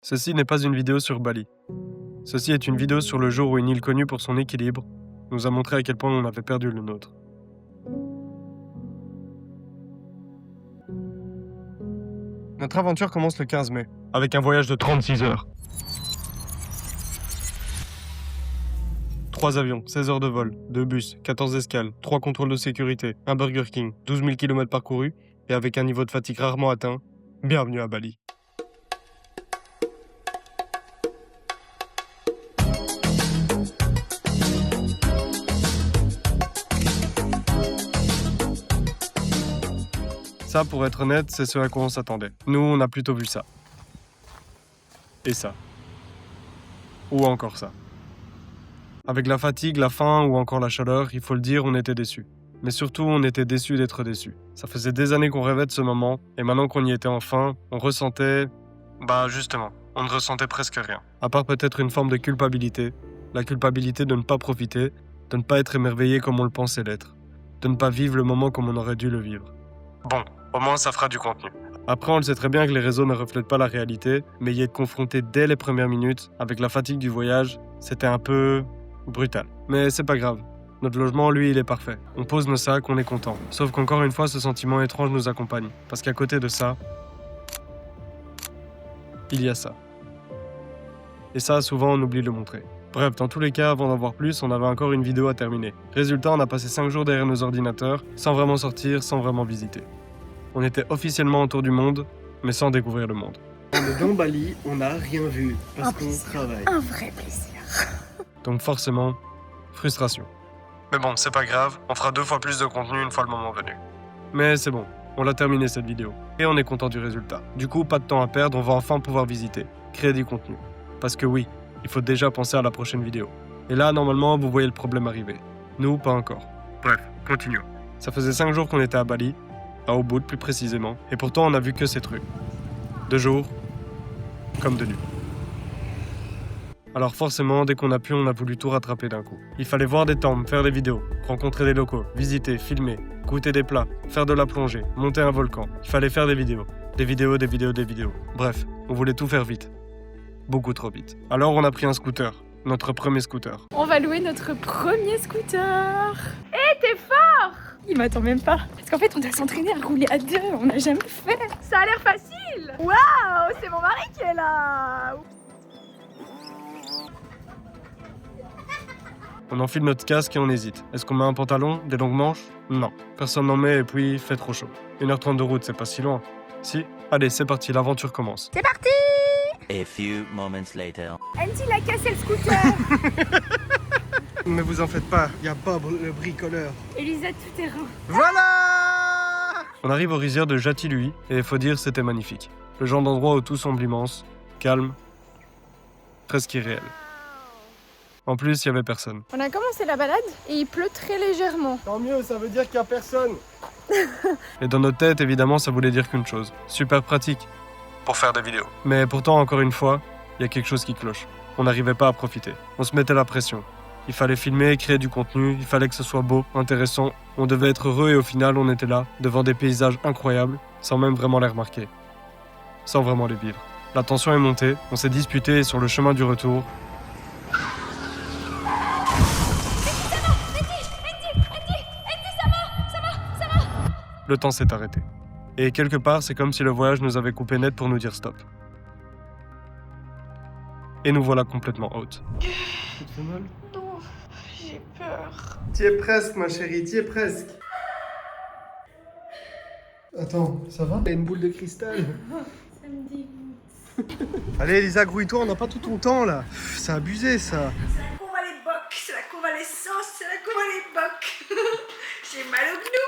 Ceci n'est pas une vidéo sur Bali. Ceci est une vidéo sur le jour où une île connue pour son équilibre nous a montré à quel point on avait perdu le nôtre. Notre aventure commence le 15 mai, avec un voyage de 36 heures. 3 avions, 16 heures de vol, 2 bus, 14 escales, 3 contrôles de sécurité, un Burger King, 12 000 km parcourus, et avec un niveau de fatigue rarement atteint, bienvenue à Bali. Ça, pour être honnête, c'est ce à quoi on s'attendait. Nous, on a plutôt vu ça. Et ça. Ou encore ça. Avec la fatigue, la faim ou encore la chaleur, il faut le dire, on était déçus. Mais surtout, on était déçus d'être déçus. Ça faisait des années qu'on rêvait de ce moment, et maintenant qu'on y était enfin, on ressentait... justement, on ne ressentait presque rien. À part peut-être une forme de culpabilité. La culpabilité de ne pas profiter, de ne pas être émerveillé comme on le pensait l'être. De ne pas vivre le moment comme on aurait dû le vivre. Bon, au moins ça fera du contenu. Après, on le sait très bien que les réseaux ne reflètent pas la réalité, mais y être confronté dès les premières minutes, avec la fatigue du voyage, c'était un peu... brutal. Mais c'est pas grave. Notre logement, lui, il est parfait. On pose nos sacs, on est content. Sauf qu'encore une fois, ce sentiment étrange nous accompagne. Parce qu'à côté de ça, il y a ça. Et ça, souvent, on oublie de le montrer. Bref, dans tous les cas, avant d'en voir plus, on avait encore une vidéo à terminer. Résultat, on a passé 5 jours derrière nos ordinateurs, sans vraiment sortir, sans vraiment visiter. On était officiellement autour du monde, mais sans découvrir le monde. On est dans Bali, on n'a rien vu, parce qu'on travaille. Un vrai plaisir. Donc forcément, frustration. Mais bon, c'est pas grave, on fera 2 fois plus de contenu une fois le moment venu. Mais c'est bon, on l'a terminé cette vidéo, et on est content du résultat. Du coup, pas de temps à perdre, on va enfin pouvoir visiter, créer du contenu. Parce que oui, il faut déjà penser à la prochaine vidéo. Et là, normalement, vous voyez le problème arriver. Nous, pas encore. Bref, continuons. Ça faisait 5 jours qu'on était à Bali, à Ubud plus précisément, et pourtant on a vu que ces trucs. De jour, comme de nuit. Alors forcément, dès qu'on a pu, on a voulu tout rattraper d'un coup. Il fallait voir des temples, faire des vidéos, rencontrer des locaux, visiter, filmer, goûter des plats, faire de la plongée, monter un volcan. Il fallait faire des vidéos. Des vidéos, des vidéos, des vidéos. Bref, on voulait tout faire vite. Beaucoup trop vite. Alors on a pris un scooter, notre premier scooter. On va louer notre premier scooter. Eh, t'es fort! Il m'attend même pas. Parce qu'en fait, on doit s'entraîner à rouler à 2. On n'a jamais fait. Ça a l'air facile. Waouh, c'est mon mari qui est là. On enfile notre casque et on hésite. Est-ce qu'on met un pantalon, des longues manches? Non. Personne n'en met et puis il fait trop chaud. 1h30 de route, c'est pas si loin. Si? Allez, c'est parti, l'aventure commence. C'est parti! A few moments later. Andy l'a cassé le scooter. Ne vous en faites pas, il y a Bob le bricoleur. Elisa tout terrain. Voilà! On arrive aux rizières de Jati-Lui et il faut dire c'était magnifique. Le genre d'endroit où tout semble immense, calme, presque irréel. En plus, il y avait personne. On a commencé la balade et il pleut très légèrement. Tant mieux, ça veut dire qu'il y a personne. Et dans notre tête, évidemment, ça voulait dire qu'une chose. Super pratique pour faire des vidéos. Mais pourtant, encore une fois, il y a quelque chose qui cloche. On n'arrivait pas à profiter. On se mettait la pression. Il fallait filmer, créer du contenu, il fallait que ce soit beau, intéressant. On devait être heureux et au final, on était là, devant des paysages incroyables, sans même vraiment les remarquer. Sans vraiment les vivre. La tension est montée, on s'est disputé et sur le chemin du retour... Le temps s'est arrêté. Et quelque part, c'est comme si le voyage nous avait coupé net pour nous dire stop. Et nous voilà complètement out. Ça te fait mal? Non, j'ai peur. T'y es presque, ma chérie, t'y es presque. Attends, ça va? T'as une boule de cristal. Ça me dégoûte. Allez, Elisa, grouille-toi, on n'a pas tout ton temps là. C'est abusé ça. C'est la convalescence, c'est la convalescence, c'est la convalescence. J'ai mal au genou.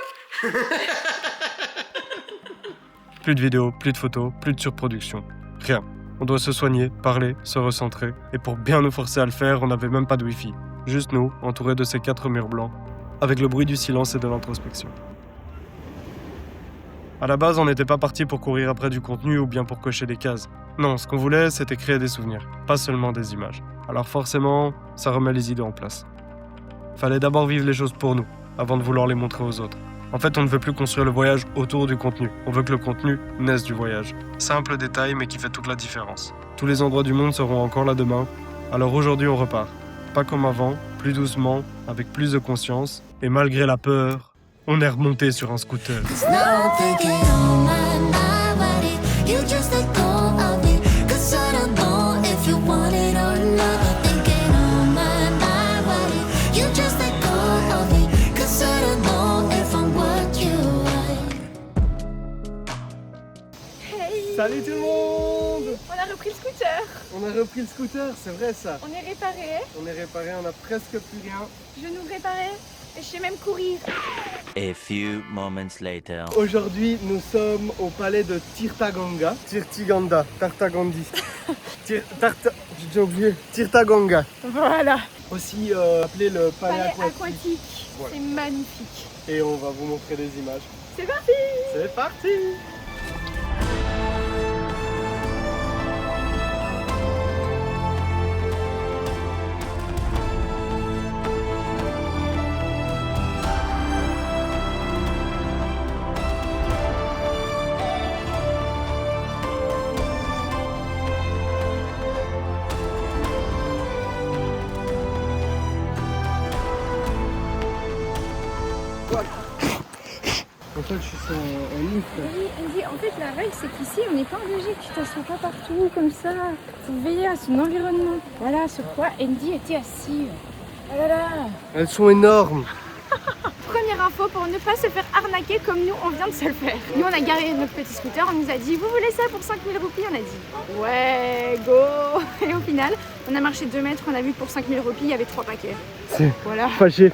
Plus de vidéos, plus de photos, plus de surproduction. Rien. On doit se soigner, parler, se recentrer. Et pour bien nous forcer à le faire, on n'avait même pas de wifi. Juste nous, entourés de ces 4 murs blancs, avec le bruit du silence et de l'introspection. À la base, on n'était pas parti pour courir après du contenu ou bien pour cocher des cases. Non, ce qu'on voulait, c'était créer des souvenirs, pas seulement des images. Alors forcément, ça remet les idées en place. Fallait d'abord vivre les choses pour nous, avant de vouloir les montrer aux autres. En fait, on ne veut plus construire le voyage autour du contenu. On veut que le contenu naisse du voyage. Simple détail, mais qui fait toute la différence. Tous les endroits du monde seront encore là demain. Alors aujourd'hui, on repart. Pas comme avant, plus doucement, avec plus de conscience. Et malgré la peur, on est remonté sur un scooter. Salut tout le monde! On a repris le scooter. On a repris le scooter, c'est vrai ça. On est réparé. On est réparé, on a presque plus rien. Genoux réparés. Et je sais même courir. A few moments later. Aujourd'hui, nous sommes au palais de Tirtaganga. Tirtiganda, Tartagandi. J'ai déjà oublié. Tirtaganga. Voilà. Aussi appelé le palais Palais aquatique. aquatique. Voilà. C'est magnifique. Et on va vous montrer des images. C'est parti. C'est parti! En fait, je suis sur un livre. Oui, Andy, en fait, la règle, c'est qu'ici, on n'est pas engagé. Tu t'assois pas partout comme ça. Faut veiller à son environnement. Voilà sur quoi Andy était assis. Oh là là. Elles sont énormes. Première info pour ne pas se faire arnaquer comme nous, on vient de se le faire. Nous, on a garé notre petit scooter, on nous a dit, vous voulez ça pour 5000 roupies? On a dit, ouais, go. Et au final, on a marché 2 mètres, on a vu que pour 5000 roupies, il y avait 3 paquets. C'est Voilà. fâché.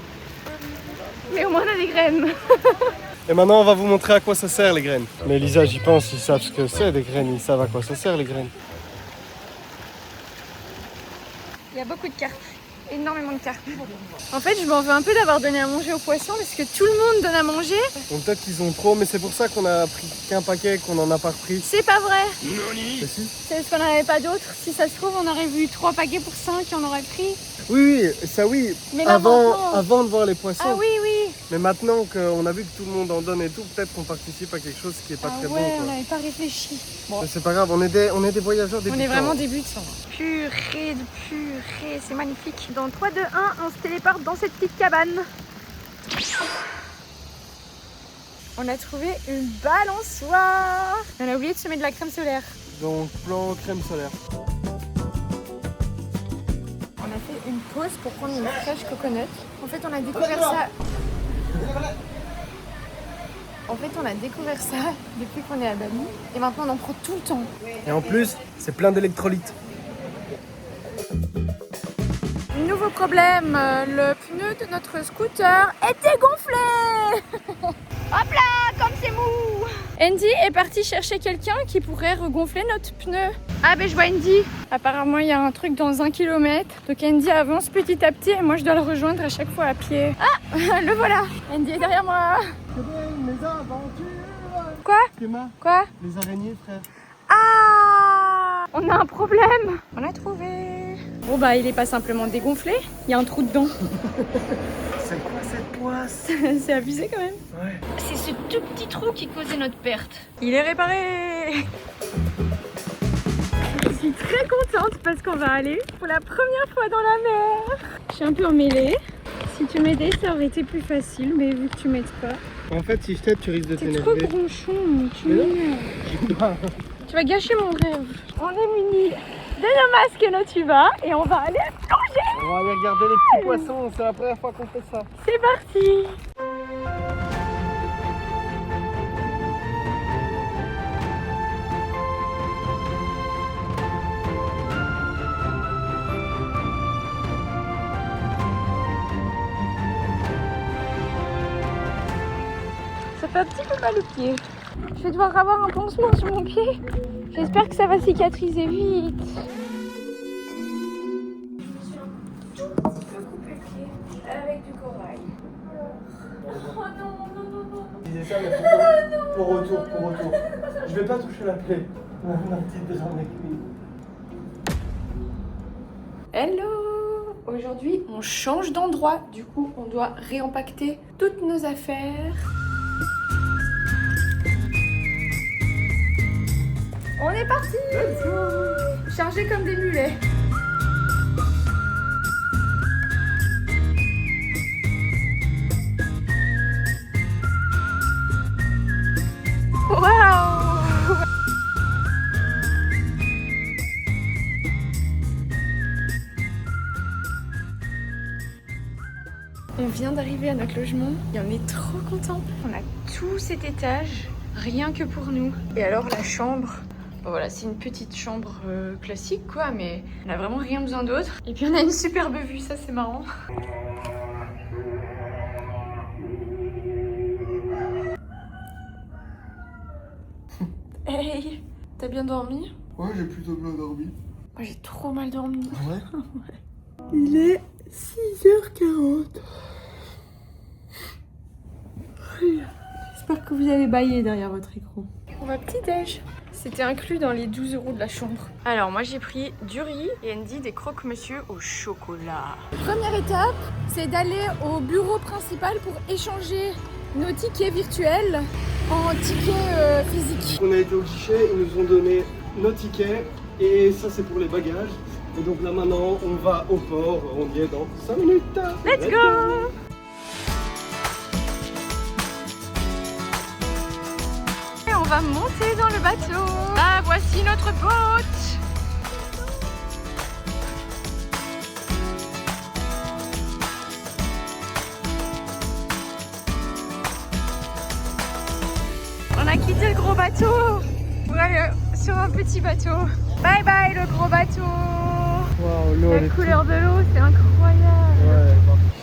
Mais au moins, on a des graines. Et maintenant, on va vous montrer à quoi ça sert les graines. Mais Lisa, j'y pense, ils savent ce que c'est des graines, ils savent à quoi ça sert les graines. Il y a beaucoup de cartes. Énormément de cartes. En fait, je m'en veux un peu d'avoir donné à manger aux poissons parce que tout le monde donne à manger. Donc peut-être qu'ils ont trop, mais c'est pour ça qu'on a pris qu'un paquet, qu'on en a pas repris. C'est pas vrai. Mais si. C'est parce qu'on n'avait pas d'autres. Si ça se trouve, on aurait vu 3 paquets pour 5 et on aurait pris. Oui, oui, ça oui. Mais là, maintenant- Avant de voir les poissons. Ah oui, oui. Mais maintenant qu'on a vu que tout le monde en donne et tout, peut-être qu'on participe à quelque chose qui est pas Ah très ouais, bon. on Quoi. n'avait pas réfléchi. Bon, Mais c'est pas grave, on est des voyageurs débutants. on est vraiment débutants. Purée de purée, c'est magnifique. Dans 3, 2, 1, on se téléporte dans cette petite cabane. On a trouvé une balançoire. On a oublié de se mettre de la crème solaire. Donc plan crème solaire. On a fait une pause pour prendre une fraîche coconut. En fait, on a découvert ça. En fait, on a découvert ça depuis qu'on est à Bali. Et maintenant, on en prend tout le temps. Et en plus, c'est plein d'électrolytes. Nouveau problème, le pneu de notre scooter était gonflé. Hop là, comme c'est mou. Andy est parti chercher quelqu'un qui pourrait regonfler notre pneu. Ah ben je vois Andy. Apparemment il y a un truc dans 1 kilomètre. Donc Andy avance petit à petit et moi je dois le rejoindre à chaque fois à pied. Ah, le voilà. Andy est derrière moi. Mes aventures. Quoi? Emma, Quoi? les araignées, frère. Ah, on a un problème. On l'a trouvé. Bon bah il est pas simplement dégonflé, il y a un trou dedans. C'est quoi cette poisse? C'est abusé quand même. Ouais. C'est ce tout petit trou qui causait notre perte. Il est réparé. Je suis très contente parce qu'on va aller pour la première fois dans la mer. Je suis un peu emmêlée. Si tu m'aidais, ça aurait été plus facile, mais vu que tu m'aides pas. En fait, si je t'aide, tu risques de T'es trop t'énerver. gronchon, tu Mais non. m'énerves. Tu vas gâcher mon rêve. On est munis de nos masques et nos tubas et on va aller plonger. On va aller regarder les petits poissons, c'est la première fois qu'on fait ça. C'est parti. Ça fait un petit peu mal au pied. Je vais devoir avoir un pansement sur mon pied. J'espère que ça va cicatriser vite. Avec du corail. Oh non, non, non, non. Je disais ça, mais pour retour. Je vais pas toucher la plaie. Ma petite jambe est cuite. Hello! Aujourd'hui, on change d'endroit. Du coup, on doit réempacter toutes nos affaires. On est parti. Chargé comme des mulets. Waouh! On vient d'arriver à notre logement et on est trop contents. On a tout cet étage, rien que pour nous. Et alors la chambre, bon voilà, c'est une petite chambre classique quoi, mais on a vraiment rien besoin d'autre. Et puis on a une superbe vue, ça c'est marrant. Hey, t'as bien dormi? Ouais, j'ai plutôt bien dormi. Moi j'ai trop mal dormi. Ouais. Il est 6h40. J'espère que vous avez baillé derrière votre écran. On va petit-déj. C'était inclus dans les 12 € de la chambre. Alors moi j'ai pris du riz et Andy des croque-monsieur au chocolat. Première étape, c'est d'aller au bureau principal pour échanger nos tickets virtuels en tickets physiques. On a été au guichet, ils nous ont donné nos tickets et ça c'est pour les bagages. Et donc là maintenant on va au port, on y est dans 5 minutes. Let's go! Et on va monter dans le bateau. Ah, voici notre boat. On a quitté le gros bateau pour aller sur un petit bateau. Bye bye le gros bateau. Waouh, l'eau La elle est couleur de l'eau, c'est incroyable. Ouais,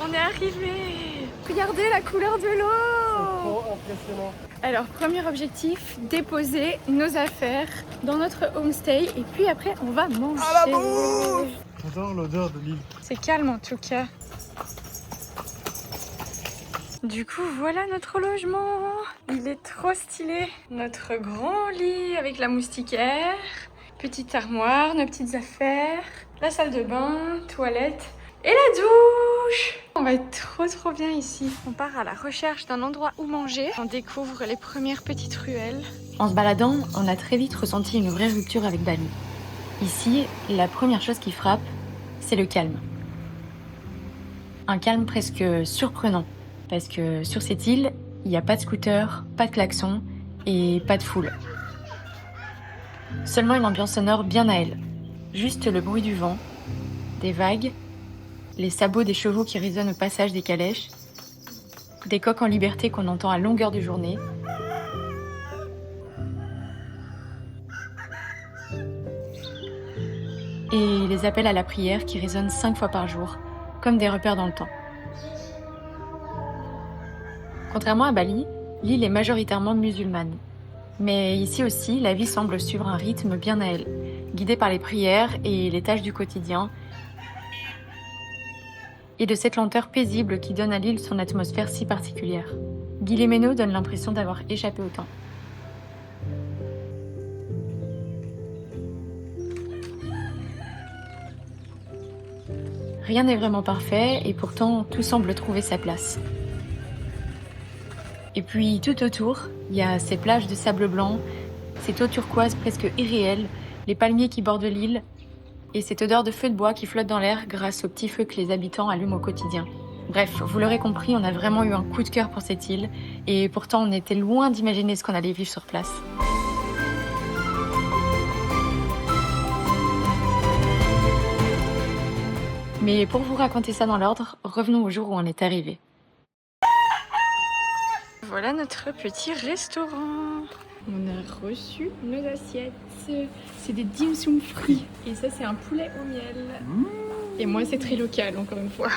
On est arrivé. Regardez la couleur de l'eau. trop impressionnant. Alors, premier objectif, déposer nos affaires dans notre homestay et puis après, on va manger. À la bouffe. J'adore l'odeur de l'île. C'est calme en tout cas. Du coup, voilà notre logement. Il est trop stylé. Notre grand lit avec la moustiquaire, petite armoire, nos petites affaires, la salle de bain, toilette et la douche. On va être trop bien ici. On part à la recherche d'un endroit où manger. On découvre les premières petites ruelles. En se baladant, on a très vite ressenti une vraie rupture avec Bali. Ici, la première chose qui frappe, c'est le calme. Un calme presque surprenant. Parce que sur cette île, il n'y a pas de scooter, pas de klaxon et pas de foule. Seulement une ambiance sonore bien à elle. Juste le bruit du vent, des vagues, les sabots des chevaux qui résonnent au passage des calèches, des coqs en liberté qu'on entend à longueur de journée, et les appels à la prière qui résonnent 5 fois par jour, comme des repères dans le temps. Contrairement à Bali, l'île est majoritairement musulmane. Mais ici aussi, la vie semble suivre un rythme bien à elle, guidée par les prières et les tâches du quotidien, et de cette lenteur paisible qui donne à l'île son atmosphère si particulière. Guillemeno donne l'impression d'avoir échappé au temps. Rien n'est vraiment parfait et pourtant tout semble trouver sa place. Et puis tout autour, il y a ces plages de sable blanc, cette eau turquoise presque irréelle, les palmiers qui bordent l'île et cette odeur de feu de bois qui flotte dans l'air grâce aux petits feux que les habitants allument au quotidien. Bref, vous l'aurez compris, on a vraiment eu un coup de cœur pour cette île et pourtant on était loin d'imaginer ce qu'on allait vivre sur place. Mais pour vous raconter ça dans l'ordre, revenons au jour où on est arrivé. Voilà notre petit restaurant. On a reçu nos assiettes. C'est des dim sum frits. Et ça, c'est un poulet au miel. Et moi, c'est très local, encore une fois.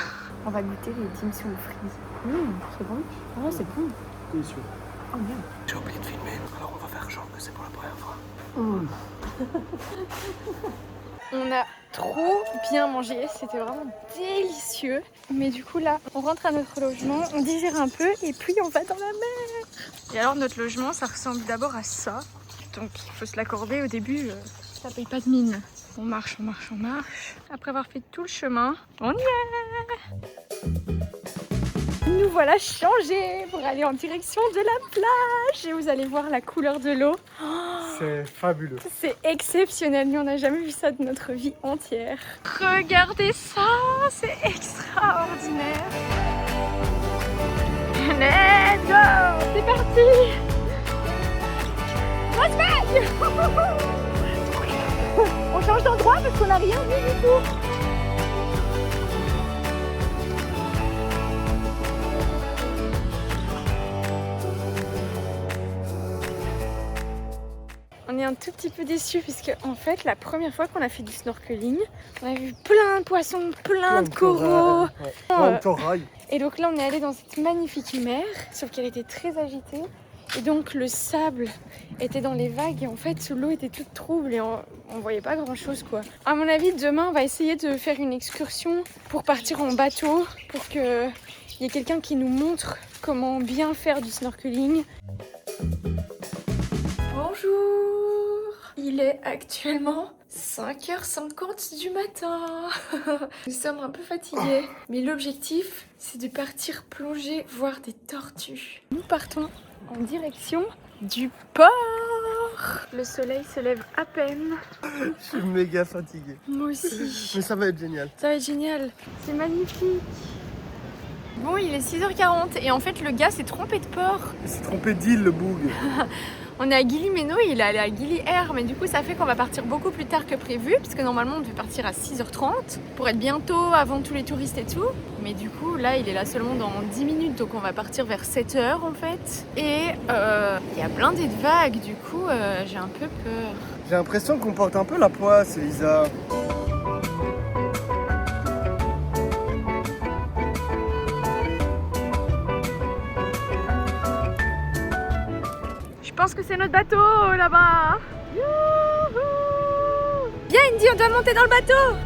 On va goûter les dim sum frits. C'est bon? Oh, c'est bon. Délicieux. Oh merde. J'ai oublié de filmer, alors on va faire genre que c'est pour la première fois. On a trop bien mangé, c'était vraiment délicieux. Mais du coup là, on rentre à notre logement, on digère un peu et puis on va dans la mer. Et alors notre logement, ça ressemble d'abord à ça. Donc il faut se l'accorder au début, ça paye pas de mine. On marche. Après avoir fait tout le chemin, on y est. Nous voilà changés pour aller en direction de la plage. Et vous allez voir la couleur de l'eau. Oh, c'est fabuleux. C'est exceptionnel, nous on n'a jamais vu ça de notre vie entière. Regardez ça, c'est extraordinaire. Let's go, c'est parti. Grosse vague. On change d'endroit parce qu'on n'a rien vu du tout. On est un tout petit peu déçus puisque en fait la première fois qu'on a fait du snorkeling, on a vu plein de poissons, plein de coraux. Ouais. Plein de corail. Et donc là on est allé dans cette magnifique mer, sauf qu'elle était très agitée. Et donc le sable était dans les vagues et en fait l'eau était toute trouble et on voyait pas grand chose quoi. À mon avis demain on va essayer de faire une excursion pour partir en bateau pour qu'il y ait quelqu'un qui nous montre comment bien faire du snorkeling. Bonjour, il est actuellement 5h50 du matin. Nous sommes un peu fatigués, mais l'objectif c'est de partir plonger, voir des tortues. Nous partons en direction du port. Le soleil se lève à peine. Je suis méga fatigué. Moi aussi. Mais ça va être génial. Ça va être génial. C'est magnifique. Bon, il est 6h40 et en fait le gars s'est trompé de port. Il s'est trompé d'île le boug. On est à Gili Meno, il est allé à Gili Air, mais du coup ça fait qu'on va partir beaucoup plus tard que prévu, puisque normalement on devait partir à 6h30 pour être bientôt avant tous les touristes et tout. Mais du coup là il est là seulement dans 10 minutes, donc on va partir vers 7h en fait. Et il y a blindé de vagues, du coup j'ai un peu peur. J'ai l'impression qu'on porte un peu la poisse, Elisa. Je pense que c'est notre bateau là-bas. Youhou! Viens Indy, on doit monter dans le bateau.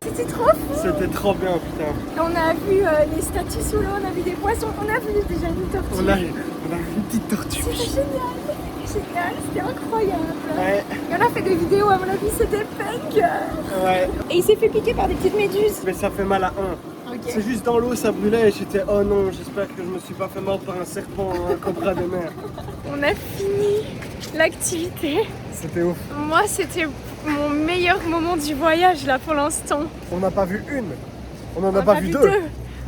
C'était trop fou. C'était trop bien, putain. On a vu les statues sous l'eau, on a vu des poissons, on a vu déjà une tortue. On a vu une petite tortue. C'était génial, c'était incroyable. Ouais. Et on a fait des vidéos, à mon avis c'était punk. Ouais. Et il s'est fait piquer par des petites méduses. Mais ça fait mal à un. Ok. C'est juste dans l'eau, ça brûlait et j'étais oh non, j'espère que je me suis pas fait mordre par un serpent, un cobra de mer. On a fini l'activité. C'était ouf. Moi c'était mon meilleur moment du voyage là pour l'instant. On n'a pas vu une, on en a pas vu deux.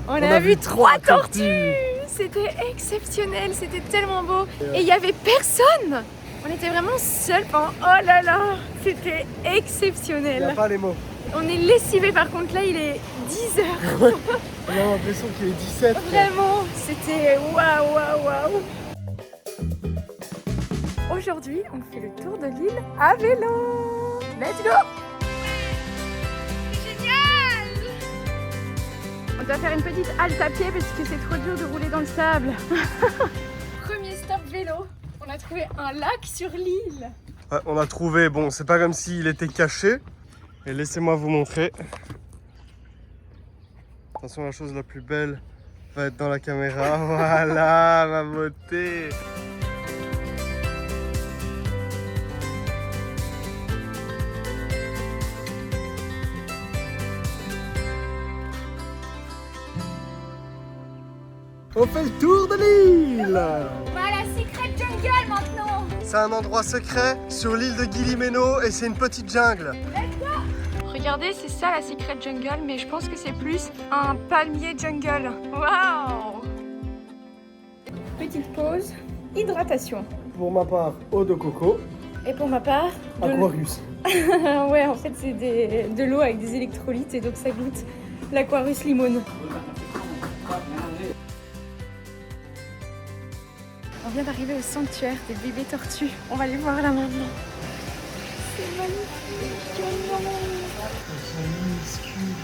On a vu 3 tortues. C'était exceptionnel, c'était tellement beau. Et il n'y avait personne. On était vraiment seuls pendant... Oh là là, c'était Il n'y a exceptionnel. pas les mots. On est lessivés par contre, là il est 10h. On a l'impression qu'il est 17. Vraiment, c'était waouh, waouh, waouh. Aujourd'hui, on fait le tour de l'île à vélo. Let's go! Génial! On doit faire une petite halte à pied parce que c'est trop dur de rouler dans le sable. Premier stop vélo. On a trouvé un lac sur l'île. Ouais, on a trouvé, bon, c'est pas comme s'il était caché. Et laissez-moi vous montrer. Attention, la chose la plus belle va être dans la caméra. Voilà, ma beauté. On fait le tour de l'île. On va à la Secret Jungle maintenant. C'est un endroit secret sur l'île de Gili Meno et c'est une petite jungle. Regardez, c'est ça la Secret Jungle, mais je pense que c'est plus un palmier jungle. Waouh! Petite pause, hydratation. Pour ma part, eau de coco, Et pour ma part, Aquarius. ouais, en fait, c'est de l'eau avec des électrolytes et donc ça goûte l'Aquarius limone. On vient d'arriver au sanctuaire des bébés tortues. On va les voir là maintenant. C'est magnifique. Elles sont minuscules.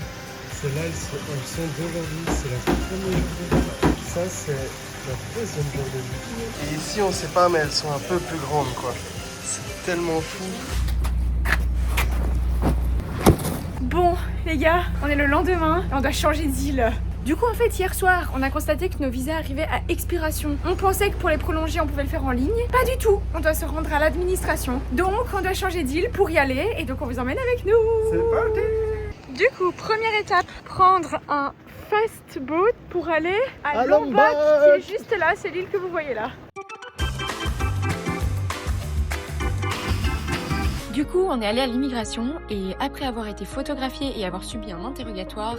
Celles-là, elles sont d'aujourd'hui. C'est la première journée. Ça, c'est la deuxième jour de vie. Et ici, on sait pas, mais elles sont un peu plus grandes, quoi. C'est tellement fou. Bon, les gars, on est le lendemain et on doit changer d'île. Du coup, en fait, hier soir, on a constaté que nos visas arrivaient à expiration. On pensait que pour les prolonger, on pouvait le faire en ligne. Pas du tout. On doit se rendre à l'administration. Donc, on doit changer d'île pour y aller. Et donc, on vous emmène avec nous. C'est parti! Du coup, première étape, prendre un fast boat pour aller à À Lombok, Lombok. qui est juste là. C'est l'île que vous voyez là. Du coup, on est allé à l'immigration et après avoir été photographié et avoir subi un interrogatoire,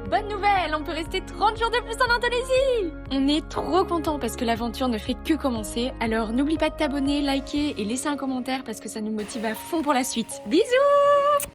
bonne nouvelle, on peut rester 30 jours de plus en Indonésie! On est trop contents parce que l'aventure ne fait que commencer, alors n'oublie pas de t'abonner, liker et laisser un commentaire parce que ça nous motive à fond pour la suite. Bisous!